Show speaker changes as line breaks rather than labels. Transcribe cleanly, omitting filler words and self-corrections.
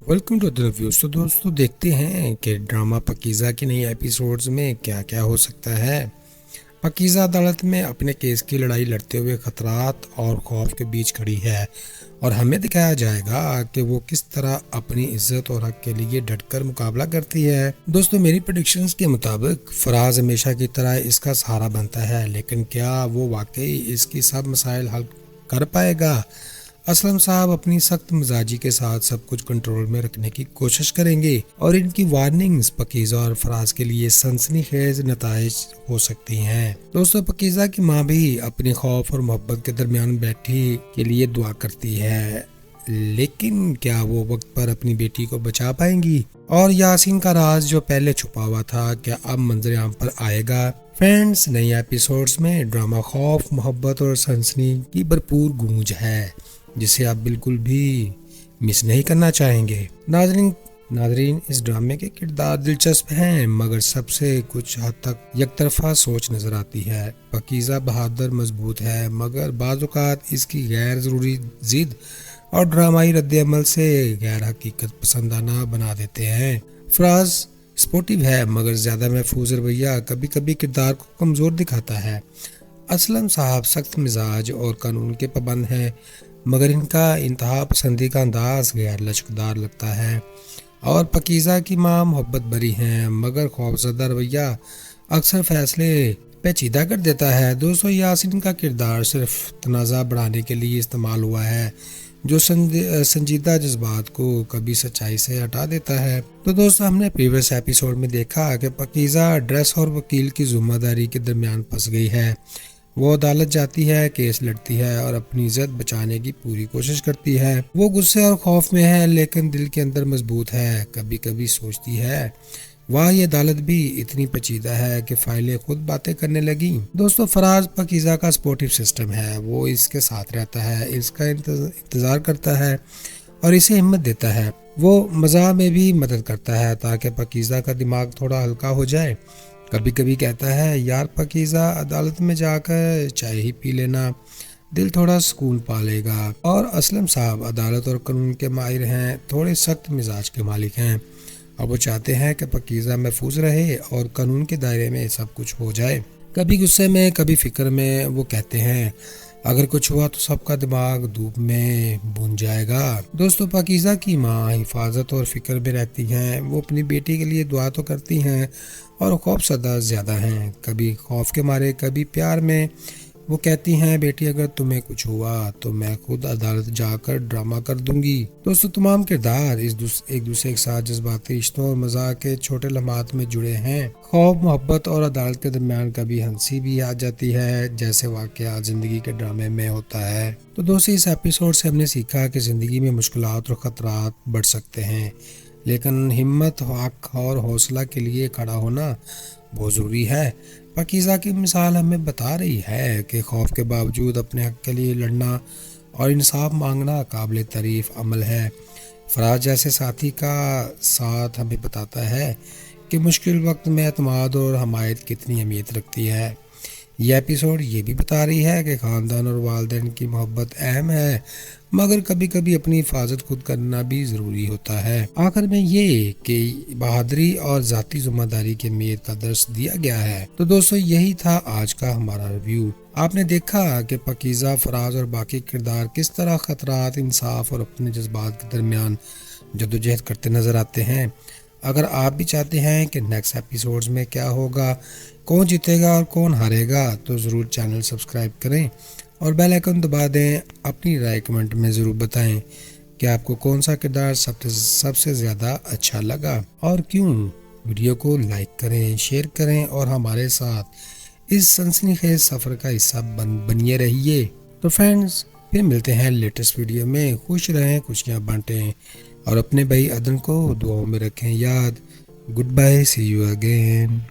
Welcome to the reviews. तो दोस्तों देखते हैं कि ड्रामा पकीज़ा की नई एपिसोड्स में क्या क्या हो सकता है। पकीज़ा अदालत में अपने केस की लड़ाई लड़ते हुए खतरात और खौफ के बीच खड़ी है और हमें दिखाया जाएगा कि वो किस तरह अपनी इज्जत और हक के लिए डटकर मुकाबला करती है। दोस्तों मेरी प्रेडिक्शंस के मुताबिक फराज हमेशा की तरह इसका सहारा बनता है, लेकिन क्या वो वाकई इसकी सब मसाइल हल कर पाएगा। असलम साहब अपनी सख्त मिजाजी के साथ सब कुछ कंट्रोल में रखने की कोशिश करेंगे और इनकी वार्निंग्स पकीज़ा और फराज के लिए सनसनीखेज नताइज हो सकती हैं। दोस्तों पकीज़ा की माँ भी अपने खौफ और मोहब्बत के दरमियान बैठी के लिए दुआ करती है, लेकिन क्या वो वक्त पर अपनी बेटी को बचा पाएंगी? और यासीन का राज जो पहले छुपा हुआ था क्या अब मंजर आम पर आएगा? फ्रेंड्स नई एपिसोड्स में ड्रामा खौफ, मोहब्बत और सनसनी की भरपूर गूंज है जिसे आप बिल्कुल भी मिस नहीं करना चाहेंगे। नाजरीन इस ड्रामे के किरदार दिलचस्प हैं, मगर सबसे कुछ हद तक यकतरफा सोच नजर आती है। पकीज़ा बहादुर मजबूत है, मगर बाज़ औक़ात इसकी गैर ज़रूरी जिद और ड्रामाई रद्द-ए-अमल से गैर हकीकत पसंदाना बना देते हैं। फराज स्पोर्टिव है, मगर ज्यादा महफूज रवैया कभी कभी किरदार को कमजोर दिखाता है। असलम साहब सख्त मिजाज और कानून के पाबंद हैं, मगर इनका इंतहा पसंदी का अंदाज गैर लचकदार लगता है। और पकीज़ा की माँ मोहब्बत भरी हैं, मगर खौफजदा रवैया अक्सर फैसले पेचीदा कर देता है। दोस्तों यासीन का किरदार सिर्फ तनाज़ा बढ़ाने के लिए इस्तेमाल हुआ है, जो संजीदा जज्बात को कभी सच्चाई से हटा देता है। तो दोस्तों हमने प्रीवियस एपिसोड में देखा कि पकीज़ा ड्रेस और वकील की जिम्मेदारी के दरमियान फंस गई है। वो अदालत जाती है, केस लड़ती है और अपनी इज्जत बचाने की पूरी कोशिश करती है। वो गुस्से और खौफ में है, लेकिन दिल के अंदर मजबूत है। कभी कभी सोचती है वाह ये अदालत भी इतनी पेचीदा है कि फाइलें खुद बातें करने लगी। दोस्तों फराज पकीज़ा का सपोर्टिव सिस्टम है, वो इसके साथ रहता है, इसका इंतज़ार करता है और इसे हिम्मत देता है। वो मज़ाक में भी मदद करता है ताकि पकीज़ा का दिमाग थोड़ा हल्का हो जाए। कभी कभी कहता है यार पकीज़ा अदालत में जाकर चाय ही पी लेना, दिल थोड़ा सुकून पा लेगा। और असलम साहब अदालत और कानून के माहिर हैं, थोड़े सख्त मिजाज के मालिक हैं और वो चाहते हैं कि पकीज़ा महफूज रहे और कानून के दायरे में सब कुछ हो जाए। कभी गुस्से में कभी फिक्र में वो कहते हैं अगर कुछ हुआ तो सबका दिमाग धूप में भून जाएगा। दोस्तों पकीज़ा की माँ हिफाजत और फिक्र में रहती हैं, वो अपनी बेटी के लिए दुआ तो करती हैं और खौफ सदा ज़्यादा हैं, कभी खौफ के मारे कभी प्यार में। वो कहती हैं बेटी अगर तुम्हें कुछ हुआ तो मैं खुद अदालत जाकर ड्रामा कर दूंगी। दोस्तों तमाम किरदार एक दूसरे के साथ जज्बाती रिश्तों और मजाक के छोटे लम्हात में जुड़े हैं। खौफ, मोहब्बत और अदालत के दरमियान कभी हंसी भी आ जाती है, जैसे वाकया जिंदगी के ड्रामे में होता है। तो दोस्तों इस एपिसोड से हमने सीखा कि जिंदगी में मुश्किलात और खतरात बढ़ सकते हैं, लेकिन हिम्मत, हक और हौसला के लिए खड़ा होना बहुत ज़रूरी है। पकीज़ा की मिसाल हमें बता रही है कि खौफ के बावजूद अपने हक के लिए लड़ना और इंसाफ मांगना काबिल तारीफ अमल है। फराज जैसे साथी का साथ हमें बताता है कि मुश्किल वक्त में एतमाद और हमायत कितनी अहमियत रखती है। ये एपिसोड ये भी बता रही है कि ख़ानदान और वालिदैन की मोहब्बत अहम है, मगर कभी कभी अपनी हिफाजत खुद करना भी ज़रूरी होता है। आखिर में ये कि बहादुरी और ज़ाती जिम्मेदारी की अहमियत का दर्स दिया गया है। तो दोस्तों यही था आज का हमारा रिव्यू। आपने देखा कि पकीज़ा, फराज और बाकी किरदार किस तरह खतरात, इंसाफ और अपने जज्बात के दरमियान जदोजहद करते नजर आते हैं। अगर आप भी चाहते हैं कि नेक्स्ट एपिसोड्स में क्या होगा, कौन जीतेगा और कौन हारेगा, तो ज़रूर चैनल सब्सक्राइब करें और बेल आइकन दबा दें। अपनी राय कमेंट में ज़रूर बताएं कि आपको कौन सा किरदार सबसे ज़्यादा अच्छा लगा और क्यों। वीडियो को लाइक करें, शेयर करें और हमारे साथ इस सनसनीखेज सफ़र का हिस्सा बनिए रहिए। तो फ्रेंड्स फिर मिलते हैं लेटेस्ट वीडियो में। खुश रहें, खुशियाँ बांटें और अपने भाई अदन को दुआओं में रखें याद। Goodbye, see you again.